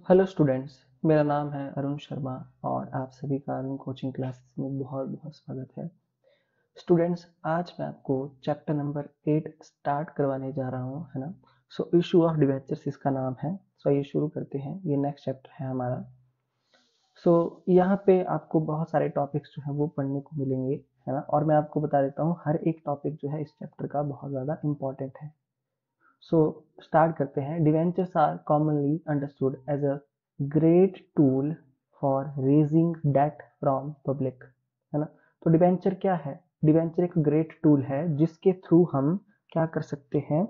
Hello students, मेरा नाम है अरुण शर्मा और आप सभी का अरुण कोचिंग क्लासेस में बहुत बहुत स्वागत है। स्टूडेंट्स, आज मैं आपको चैप्टर नंबर 8 स्टार्ट करवाने जा रहा हूँ, है ना। सो इशू ऑफ डिवेंचर्स इसका नाम है। सो ये शुरू करते हैं, ये नेक्स्ट चैप्टर है हमारा। सो यहाँ पे आपको बहुत सारे टॉपिक्स जो है वो पढ़ने को मिलेंगे, है ना। और मैं आपको बता देता हूँ, हर एक टॉपिक जो है इस चैप्टर का बहुत ज़्यादा इंपॉर्टेंट है। सो स्टार्ट करते हैं। Debentures are commonly understood as a great tool for raising debt from public, है ना। तो डिवेंचर क्या है? डिवेंचर एक ग्रेट टूल है जिसके थ्रू हम क्या कर सकते हैं,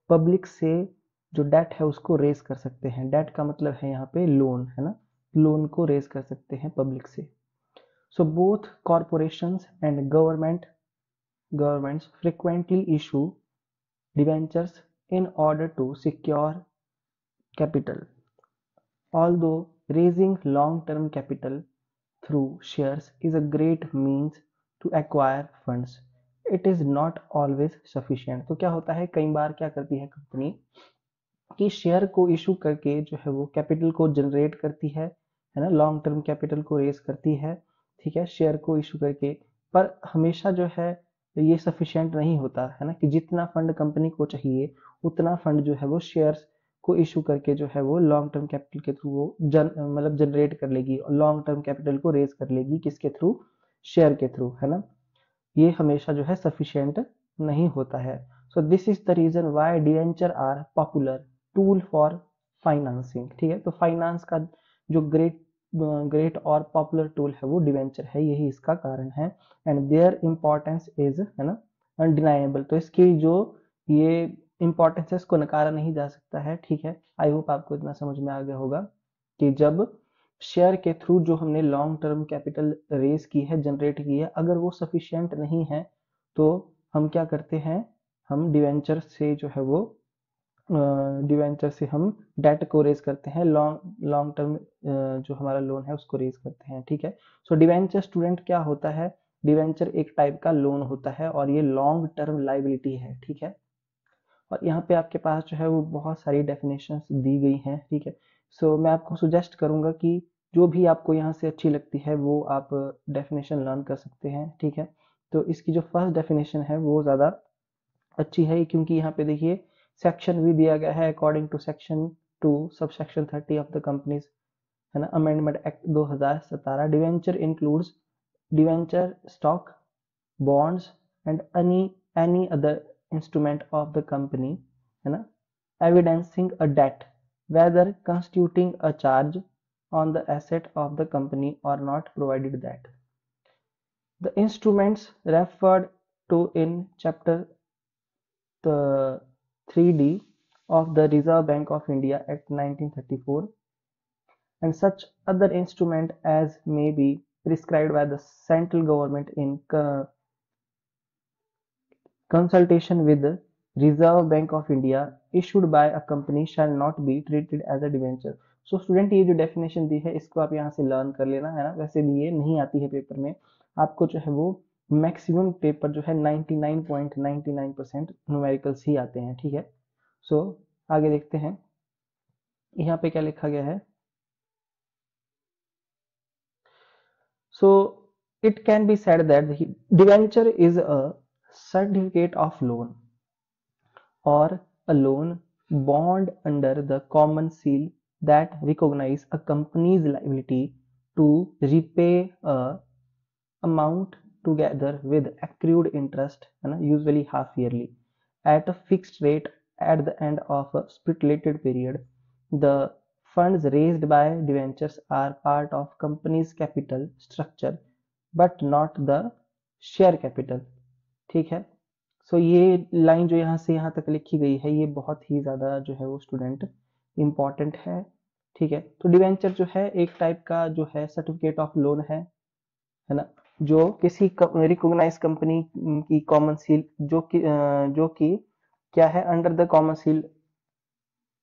पब्लिक से जो डेट है उसको रेज कर सकते हैं। डेट का मतलब है यहाँ पे लोन, है ना। लोन को रेज कर सकते हैं पब्लिक से। So both corporations and governments frequently issue debentures in order to secure capital. Although raising long-term capital through shares is a great means to acquire funds, it is not always sufficient. तो क्या होता है, कई बार क्या करती है company कि share को इशू करके जो है वो कैपिटल को जनरेट करती है ना, लॉन्ग टर्म कैपिटल को रेज करती है, ठीक है, शेयर को इशू करके। पर हमेशा जो है ये सफिशिएंट नहीं होता है ना, कि जितना फंड कंपनी को चाहिए उतना फंड जो है वो शेयर्स को इशू करके जो है वो लॉन्ग टर्म कैपिटल के थ्रू वो मतलब जनरेट कर लेगी, और लॉन्ग टर्म कैपिटल को रेज कर लेगी किसके थ्रू? शेयर के थ्रू, है ना। ये हमेशा जो है सफिशिएंट नहीं होता है। So this is the reason why debenture are popular tool for financing, ठीक है। तो फाइनेंस का जो ग्रेट और पॉपुलर टूल है वो डिवेंचर है, यही इसका कारण है। एंड देयर इंपॉर्टेंस इज, है ना, अनडिनाइबल। तो इसकी जो ये इंपॉर्टेंस है इसको नकारा नहीं जा सकता है, ठीक है। आई होप आपको इतना समझ में आ गया होगा कि जब शेयर के थ्रू जो हमने लॉन्ग टर्म कैपिटल रेज की है, जनरेट की है, अगर वो सफिशिएंट नहीं है तो हम क्या करते हैं, हम डिवेंचर से जो है वो डिवेंचर से हम डेट को रेज करते हैं, लॉन्ग लॉन्ग टर्म जो हमारा लोन है उसको रेज करते हैं, ठीक है। सो डिवेंचर स्टूडेंट क्या होता है? डिवेंचर एक टाइप का लोन होता है और ये लॉन्ग टर्म लाइबिलिटी है, ठीक है। और यहाँ पे आपके पास जो है वो बहुत सारी डेफिनेशंस दी गई हैं, ठीक है। सो मैं आपको सुजेस्ट करूंगा कि जो भी आपको यहाँ से अच्छी लगती है वो आप डेफिनेशन लर्न कर सकते हैं, ठीक है। तो इसकी जो फर्स्ट डेफिनेशन है वो ज़्यादा अच्छी है, क्योंकि यहाँ पे देखिए सेक्शन भी दिया गया है according to section 2 sub section 30 of the companies, है ना, amendment act 2017। Debenture includes debenture stock, bonds and any other instrument of the company, है ना, evidencing a debt whether constituting a charge on the asset of the company or not, provided that the instruments referred to in chapter the 3D of the Reserve Bank of India Act 1934 and such other instrument as may be prescribed by the central government in consultation with the Reserve Bank of India issued by a company shall not be treated as a debenture. So student, ये जो definition दी है इसको आप यहाँ से learn कर लेना, है ना। वैसे भी ये नहीं आती है पेपर में, आपको जो है वो मैक्सिमम पेपर जो है 99.99% न्यूमेरिकल्स ही आते हैं, ठीक है। सो आगे देखते हैं, यहाँ पे क्या लिखा गया है। So it can be said that debenture is a certificate of loan or a loan bond under the common seal that recognize a company's liability to repay a amount together with accrued interest, usually half yearly, at a fixed rate at the end of a stipulated period. The funds raised by debentures are part of company's capital structure but not the share capital, ठीक है। सो ये line जो यहाँ से यहाँ तक लिखी गई है ये बहुत ही ज़्यादा जो है वो स्टूडेंट इम्पॉर्टेंट है, ठीक है। तो डिवेंचर जो है एक टाइप का जो है सर्टिफिकेट ऑफ लोन है ना, जो किसी रिकॉग्नाइज कंपनी की कॉमन सील जो कि क्या है, under the common seal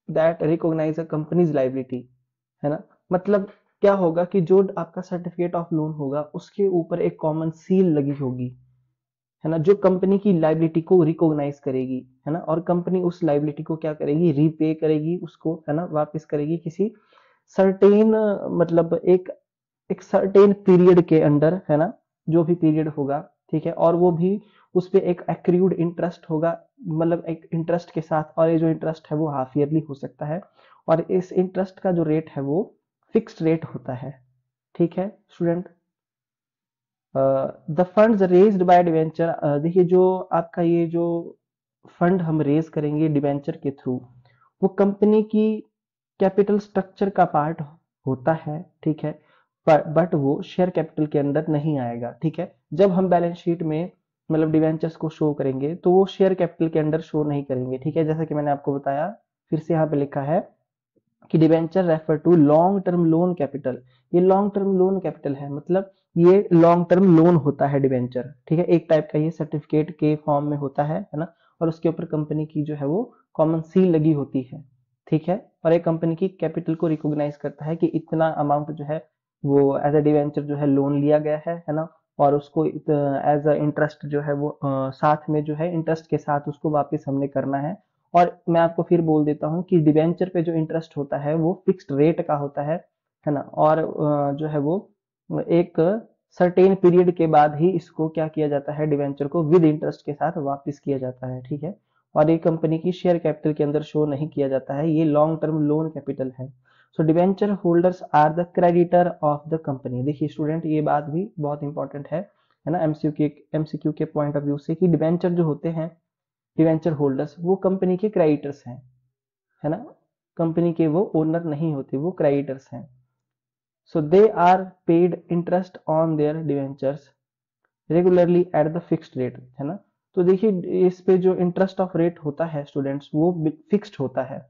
that recognise a company's liability, है ना। मतलब क्या होगा कि जो आपका सर्टिफिकेट ऑफ लोन होगा उसके ऊपर एक कॉमन सील लगी होगी, है ना, जो कंपनी की लाइबिलिटी को रिकॉग्नाइज करेगी, है ना। और कंपनी उस लाइबिलिटी को क्या करेगी, रीपे करेगी उसको, है ना, वापस करेगी किसी सर्टेन मतलब एक सर्टेन पीरियड के अंडर, है ना, जो भी पीरियड होगा, ठीक है, और वो भी उस पे एक एक्रूड इंटरेस्ट होगा, मतलब एक इंटरेस्ट के साथ, और ये जो इंटरेस्ट है वो हाफ ईयरली हो सकता है, और इस इंटरेस्ट का जो रेट है वो फिक्स्ड रेट होता है। ठीक है student. The funds raised bye debenture, देखिए जो आपका ये जो फंड हम रेज करेंगे डिवेंचर के थ्रू, वो कंपनी की कैपिटल स्ट्रक्चर का पार्ट होता है, ठीक है, बट वो शेयर कैपिटल के अंदर नहीं आएगा। ठीक है, जब हम बैलेंस शीट में मतलब डिवेंचर्स को शो करेंगे तो वो शेयर कैपिटल के अंदर शो नहीं करेंगे। ठीक है, जैसा कि मैंने आपको बताया, फिर से यहाँ पे लिखा है कि debenture refer to long term loan capital. ये लॉन्ग टर्म लोन कैपिटल है, मतलब ये लॉन्ग टर्म लोन होता है डिवेंचर। ठीक है, एक टाइप का ये सर्टिफिकेट के फॉर्म में होता है ना, और उसके ऊपर कंपनी की जो है वो कॉमन सील लगी होती है। ठीक है, और एक कंपनी की कैपिटल को रिकॉग्नाइज करता है कि इतना अमाउंट जो है वो एज अ डिवेंचर जो है लोन लिया गया है ना, और उसको एज अ इंटरेस्ट जो है वो साथ में जो है इंटरेस्ट के साथ उसको वापस हमने करना है। और मैं आपको फिर बोल देता हूँ कि डिवेंचर पे जो इंटरेस्ट होता है वो फिक्स्ड रेट का होता है ना, और जो है वो एक सर्टेन पीरियड के बाद ही इसको क्या किया जाता है, डिवेंचर को विद इंटरेस्ट के साथ वापस किया जाता है। ठीक है, और ये कंपनी की शेयर कैपिटल के अंदर शो नहीं किया जाता है, ये लॉन्ग टर्म लोन कैपिटल है। So debenture holders are the creditor of the company. देखिए स्टूडेंट, ये बात भी बहुत इंपॉर्टेंट है ना, एमसीक्यू के पॉइंट ऑफ व्यू से, कि डिवेंचर जो होते हैं, डिवेंचर होल्डर्स, वो कंपनी के क्रेडिटर्स हैं, है ना, कंपनी के वो ओनर नहीं होते, वो क्रेडिटर्स हैं। So they are paid interest on their debentures regularly at the fixed rate, है ना। तो देखिए इस पे जो इंटरेस्ट ऑफ रेट होता है स्टूडेंट्स, वो फिक्स्ड होता है।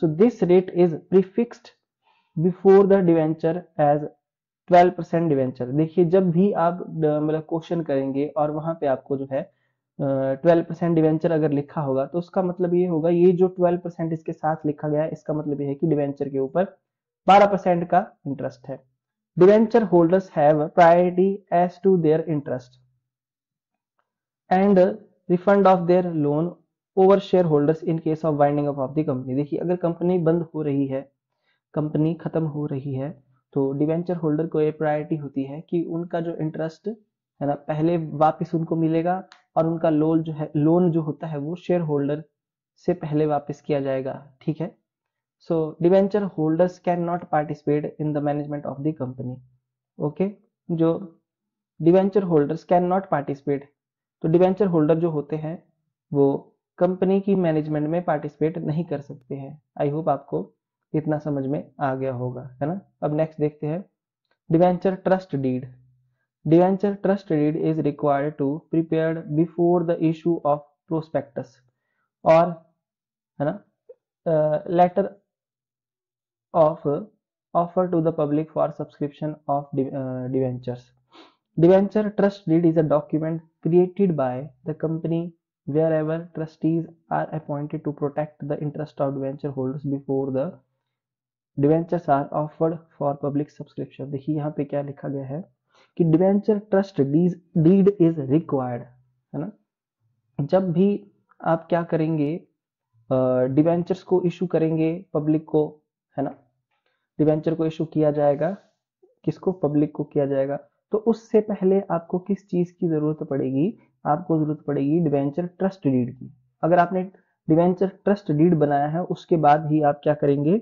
So this rate is prefixed before the debenture as 12% debenture. देखिए जब भी आप मतलब क्वेश्चन करेंगे और वहां पे आपको जो है 12% डिवेंचर अगर लिखा होगा, तो उसका मतलब ये होगा, ये जो 12% इसके साथ लिखा गया है, इसका मतलब ये है कि डिवेंचर के ऊपर 12% का इंटरेस्ट है। Debenture holders have priority as to their interest and refund of their loan over share holders in case of winding up of the company. देखिए अगर कंपनी बंद हो रही है, कंपनी खत्म हो रही है, तो डिवेंचर होल्डर को ये प्रायोरिटी होती है कि उनका जो इंटरेस्ट है ना पहले वापस उनको मिलेगा, और उनका लोन जो होता है वो शेयर होल्डर से पहले वापस किया जाएगा। ठीक है, so debenture holders can not participate in the management of the company. Okay, जो debenture holders can not participate, तो डिवेंचर होल्डर जो होते हैं वो कंपनी की मैनेजमेंट में पार्टिसिपेट नहीं कर सकते हैं। आई होप आपको इतना समझ में आ गया होगा, है ना। अब नेक्स्ट देखते हैं debenture trust deed. Debenture trust deed is required to prepared before the issue of prospectus, और है ना letter of offer to the public for subscription of debentures. Debenture trust deed is a document created by the company wherever trustees are appointed to protect the interest of debenture holders before the debentures are offered for public subscription। देखिए यहाँ पे क्या लिखा गया है कि debenture trust deed is required, है ना। जब भी आप क्या करेंगे, डिवेंचर्स को इशू करेंगे पब्लिक को, है ना, डिवेंचर को इशू किया जाएगा, किसको, पब्लिक को किया जाएगा, तो उससे पहले आपको किस चीज की जरूरत पड़ेगी, आपको जरूरत पड़ेगी डिवेंचर ट्रस्ट डीड की। अगर आपने डिवेंचर ट्रस्ट डीड बनाया है, उसके बाद ही आप क्या करेंगे,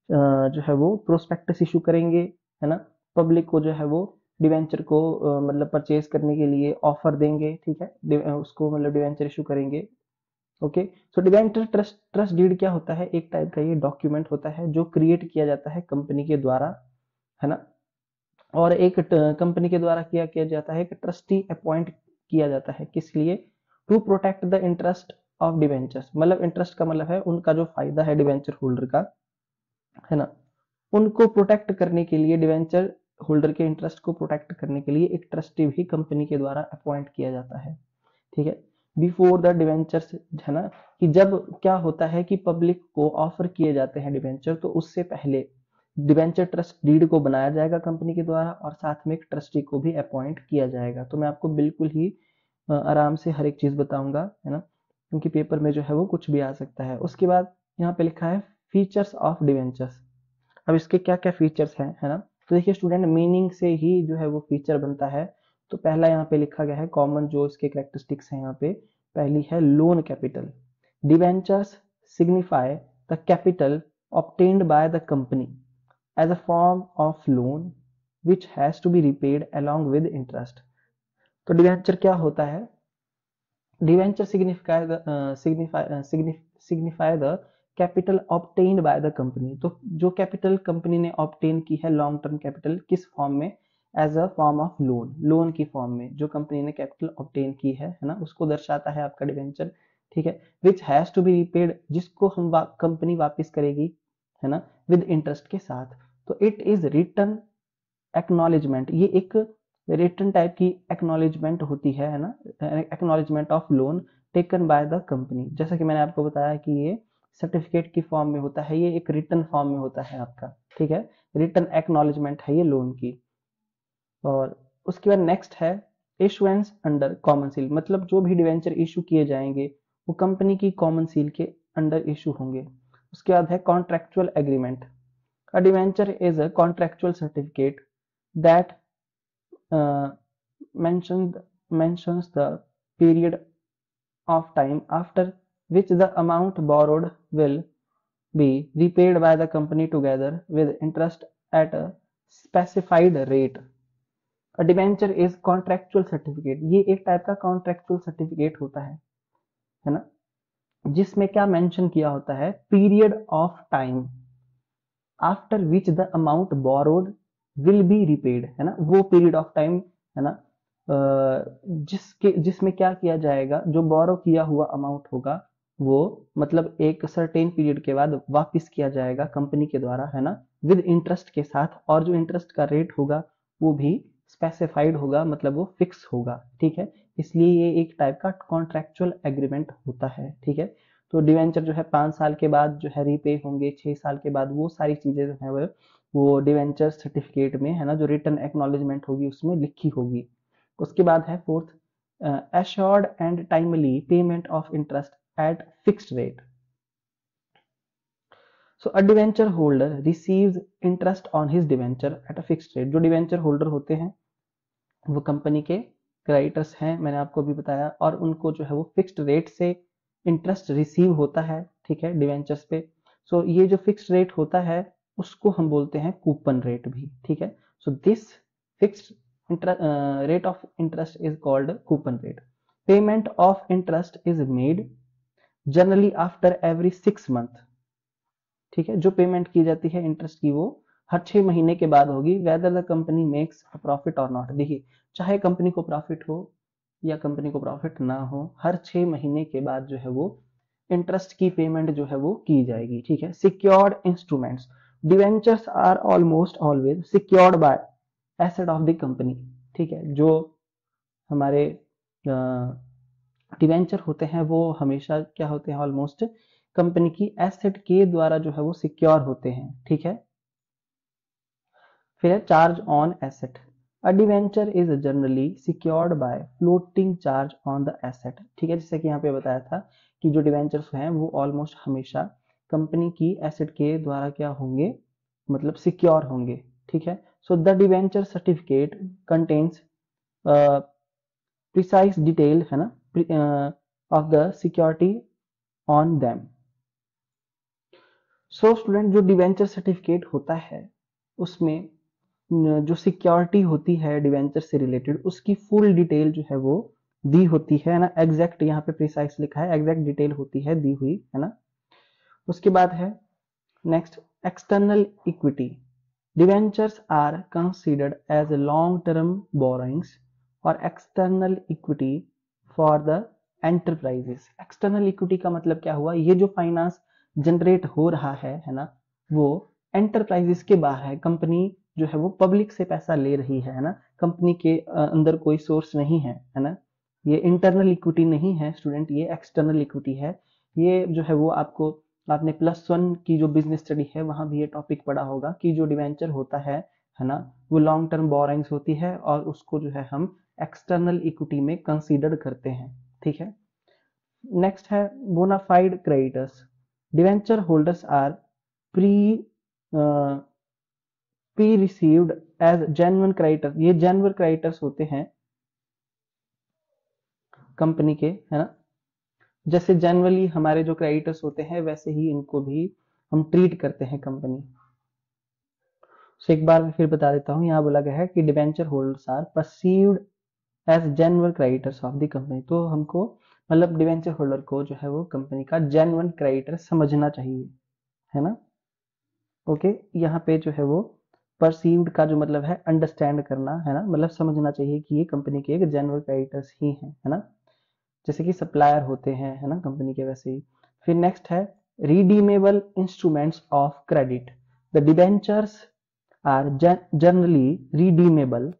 जो है वो प्रोस्पेक्टस इशू करेंगे, है ना, पब्लिक को जो है वो डिवेंचर को मतलब परचेज करने के लिए ऑफर देंगे। ठीक है, उसको मतलब डिवेंचर इशू करेंगे। ओके, सो डिवेंचर ट्रस्ट डीड क्या होता है, एक टाइप का ये डॉक्यूमेंट होता है जो क्रिएट किया जाता है कंपनी के द्वारा, है ना, और एक कंपनी के द्वारा किया किया जाता है, एक ट्रस्टी अपॉइंट किया जाता है, किस लिए, to protect the interest of debentures. मतलब इंटरेस्ट का मतलब है उनका जो फायदा है डिवेंचर होल्डर का, है ना, उनको प्रोटेक्ट करने के लिए, डिवेंचर होल्डर के इंटरेस्ट को प्रोटेक्ट करने के लिए एक ट्रस्टी भी कंपनी के द्वारा अपॉइंट किया जाता है। ठीक है, बिफोर द डिवेंचर्स, है ना, कि जब क्या होता है कि पब्लिक को ऑफर किए जाते हैं डिवेंचर, तो उससे पहले डिवेंचर ट्रस्ट डीड को बनाया जाएगा कंपनी के द्वारा, और साथ में एक ट्रस्टी को भी अपॉइंट किया जाएगा। तो मैं आपको बिल्कुल ही आराम से हर एक चीज बताऊंगा, है ना, क्योंकि पेपर में जो है वो कुछ भी आ सकता है। उसके बाद यहाँ पे लिखा है फीचर्स ऑफ डिवेंचर्स। अब इसके क्या क्या फीचर्स हैं, है ना। तो देखिए स्टूडेंट, मीनिंग से ही जो है वो फीचर बनता है। तो पहला यहाँ पे लिखा गया है कॉमन जो इसके कैरेक्टरिस्टिक्स हैं यहाँ पे। पहली है loan capital. Debentures signify the capital obtained by the company as a form of loan which has to be repaid along with interest। तो डिवेंचर क्या होता है? Debenture signify the capital obtained by the company. तो जो capital company ने obtain की है, long term capital, किस फॉर्म में? As a form of loan, loan की फॉर्म में जो कंपनी ने कैपिटल ऑब्टेन की है ना, उसको दर्शाता है आपका डिवेंचर। ठीक है, which has to be repaid, जिसको हम कंपनी वापिस करेगी, है ना, विद इंटरेस्ट के साथ। तो इट इज रिटर्न एक्नॉलेजमेंट, ये एक रिटर्न टाइप की एक्नॉलेजमेंट होती है ना, acknowledgement of loan taken by the company. जैसा कि मैंने आपको बताया कि ये सर्टिफिकेट की फॉर्म में होता है, ये एक रिटर्न फॉर्म में होता है आपका। ठीक है, रिटर्न एक्नॉलेजमेंट है ये लोन की। और उसके बाद नेक्स्ट है इशुएंस अंडर कॉमन सील, मतलब जो भी डिवेंचर इशू किए जाएंगे वो कंपनी की कॉमन सील के अंडर इशू होंगे। उसके बाद है contractual agreement. A debenture is a contractual certificate that mentions the period of time after which the amount borrowed will be repaid by the company together with interest at a specified rate। A debenture is contractual certificate, ये एक type का contractual certificate होता है ना, जिसमें क्या mention किया होता है? Period of time after which the amount borrowed will be repaid, है ना, वो पीरियड ऑफ टाइम, है ना, जिसमें क्या किया जाएगा, जो बोरो किया हुआ अमाउंट होगा वो मतलब एक सर्टेन पीरियड के बाद वापस किया जाएगा कंपनी के द्वारा, है ना, विद इंटरेस्ट के साथ। और जो इंटरेस्ट का रेट होगा वो भी स्पेसिफाइड होगा, मतलब वो फिक्स होगा। ठीक है, इसलिए ये एक टाइप का कॉन्ट्रेक्चुअल एग्रीमेंट होता है। ठीक है, तो डिवेंचर जो है 5 साल के बाद जो है रीपे होंगे, 6 साल के बाद, वो सारी चीजें जो है वो डिवेंचर सर्टिफिकेट में, है ना, जो रिटर्न एक्नॉलेजमेंट होगी उसमें लिखी होगी। उसके बाद है fourth assured and timely payment of interest eight fixed rate. So a debenture holder receives interest on his debenture at a fixed rate. जो डिवेंचर होल्डर होते हैं वो कंपनी के क्रेडिटर्स हैं, मैंने आपको भी बताया, और उनको जो है वो फिक्स्ड रेट से इंटरेस्ट रिसीव होता है। ठीक है, डिवेंचर्स पे। सो ये जो फिक्स्ड रेट होता है उसको हम बोलते हैं कूपन रेट भी। ठीक है, so this fixed rate of interest is called coupon rate. Payment of interest is made generally after every 6 month. ठीक है, जो पेमेंट की जाती है इंटरेस्ट की वो हर 6 महीने के बाद होगी, whether the company makes a profit और नॉट। देखिए, चाहे कंपनी को प्रॉफिट हो या कंपनी को प्रॉफिट ना हो, हर 6 महीने के बाद जो है वो इंटरेस्ट की पेमेंट जो है वो की जाएगी। ठीक है, secured instruments. Debentures are almost always secured by asset of the company. ठीक है, जो हमारे डिवेंचर होते हैं वो हमेशा क्या होते हैं? ऑलमोस्ट कंपनी की एसेट के द्वारा जो है वो सिक्योर होते हैं। ठीक है, फिर है charge on asset. A debenture is generally secured by floating charge on the asset. ठीक है, जैसे कि यहाँ पे बताया था कि जो डिवेंचर्स हैं वो ऑलमोस्ट हमेशा कंपनी की एसेट के द्वारा क्या होंगे? मतलब सिक्योर होंगे। ठीक है, so the debenture certificate contains precise detail, है ना, of the security on them. So student, जो डिवेंचर सर्टिफिकेट होता है उसमें जो सिक्योरिटी होती है डिवेंचर से रिलेटेड, उसकी फुल डिटेल जो है वो दी होती है ना, एग्जैक्ट यहाँ पे प्रिसाइज लिखा है, एग्जैक्ट डिटेल होती है दी हुई, है ना। उसके बाद है next external equity. Debentures are considered as long term borrowings और external equity for the enterprises. External equity का मतलब क्या हुआ? ये जो फाइनेंस जनरेट हो रहा है ना, वो एंटरप्राइजेस के बाहर है। कंपनी जो है वो पब्लिक से पैसा ले रही है ना, कंपनी के अंदर कोई सोर्स नहीं है ना। ये इंटरनल इक्विटी नहीं है स्टूडेंट, ये एक्सटर्नल इक्विटी है। ये जो है वो आपने +1 की जो बिजनेस स्टडी है वहां भी ये टॉपिक पढ़ा होगा कि जो डिवेंचर होता है ना, वो लॉन्ग टर्म बोरोइंग्स होती है और उसको जो है हम एक्सटर्नल इक्विटी में कंसीडर करते हैं। ठीक है, नेक्स्ट है bona fide creditors. Debenture holders are perceived as genuine creditor, ये जेन्युइन क्रेडिटर्स होते हैं कंपनी के, है ना। जैसे जनरली हमारे जो क्रेडिटर्स होते हैं वैसे ही इनको भी हम ट्रीट करते हैं कंपनी। सो एक बार मैं फिर बता देता हूँ, यहाँ बोला गया है कि debenture holders are perceived as genuine creditors of the company. तो हमको मतलब डिबेंचर होल्डर को जो है वो कंपनी का जेन्युइन क्रेडिटर समझना चाहिए, है ना। ओके, यहाँ पे जो है वो परसीव्ड का जो मतलब है अंडरस्टैंड करना, है ना, मतलब समझना चाहिए कि ये कंपनी के एक जेन्युइन क्रेडिटर्स ही हैं, है ना, जैसे कि सप्लायर होते हैं, है ना, कंपनी के वैसे ही। फिर नेक्स्ट है redeemable instruments of credit. The debentures are generally redeemable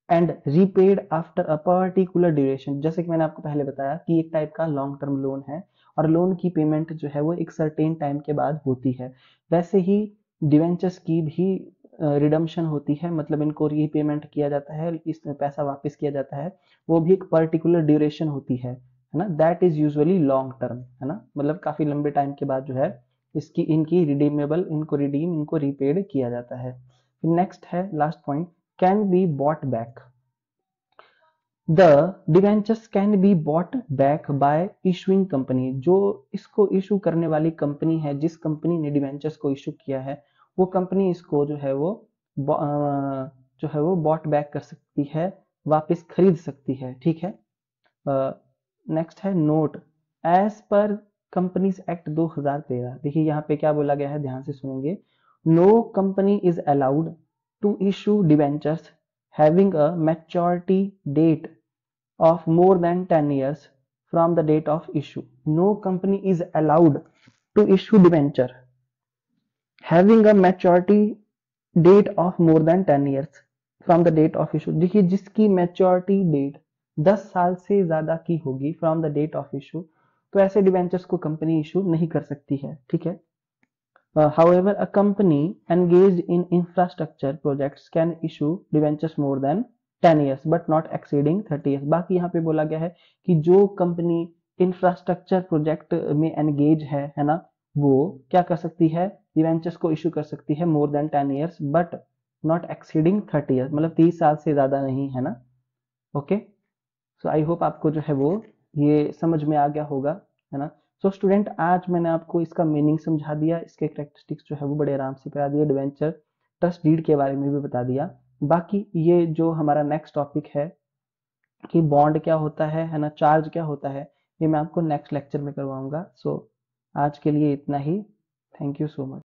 and repaid after a particular duration. जैसे कि मैंने आपको पहले बताया कि एक टाइप का लॉन्ग टर्म लोन है और लोन की पेमेंट जो है वो एक सर्टेन टाइम के बाद होती है, वैसे ही डिवेंचर्स की भी रिडम्पशन होती है, मतलब इनको रीपेमेंट किया जाता है, इसमें पैसा वापस किया जाता है, वो भी एक पर्टिकुलर ड्यूरेशन होती है ना, that is usually long term, है ना, मतलब काफी लंबे टाइम के बाद जो है इसकी इनकी रिडीमेबल, इनको रिडीम, इनको रीपेड किया जाता है। नेक्स्ट है last point, can be bought back. The debentures can be bought back by issuing company. जो इसको इशू करने वाली कंपनी है, जिस कंपनी ने डिवेंचर्स को इशू किया है, वो कंपनी इसको जो है वो बॉट बैक कर सकती है, वापस खरीद सकती है, ठीक है। नेक्स्ट है note, as per companies act 2013। देखिए यहाँ पे क्या बोला गया है, ध्यान से सुनेंगे। No company is allowed to issue debentures having a maturity date of more than 10 years from the date of issue. No company is allowed to issue debenture having a maturity date of more than 10 years from the date of issue। देखिए जिसकी maturity date 10 साल से ज्यादा की होगी from the date of issue, तो ऐसे debentures को कंपनी इशू नहीं कर सकती है, ठीक है। However, a company engaged in infrastructure projects can issue debentures more than 10 years but not exceeding 30 years। बाकी यहाँ पे बोला गया है कि जो कंपनी इंफ्रास्ट्रक्चर प्रोजेक्ट में एंगेज है ना, वो क्या कर सकती है, डिवेंचर्स को इशू कर सकती है more than 10 years but not exceeding 30 years, मतलब 30 साल से ज्यादा नहीं, है ना। ओके, सो आई होप आपको जो है वो ये समझ में आ गया होगा, है ना। सो स्टूडेंट, आज मैंने आपको इसका मीनिंग समझा दिया, इसके करेक्टरिस्टिक्स जो है वो बड़े आराम से बता दिए, डिवेंचर ट्रस्ट डीड के बारे में भी बता दिया। बाकी ये जो हमारा नेक्स्ट टॉपिक है कि बॉन्ड क्या होता है ना, चार्ज क्या होता है, ये मैं आपको नेक्स्ट लेक्चर में करवाऊंगा। सो आज के लिए इतना ही, थैंक यू सो मच।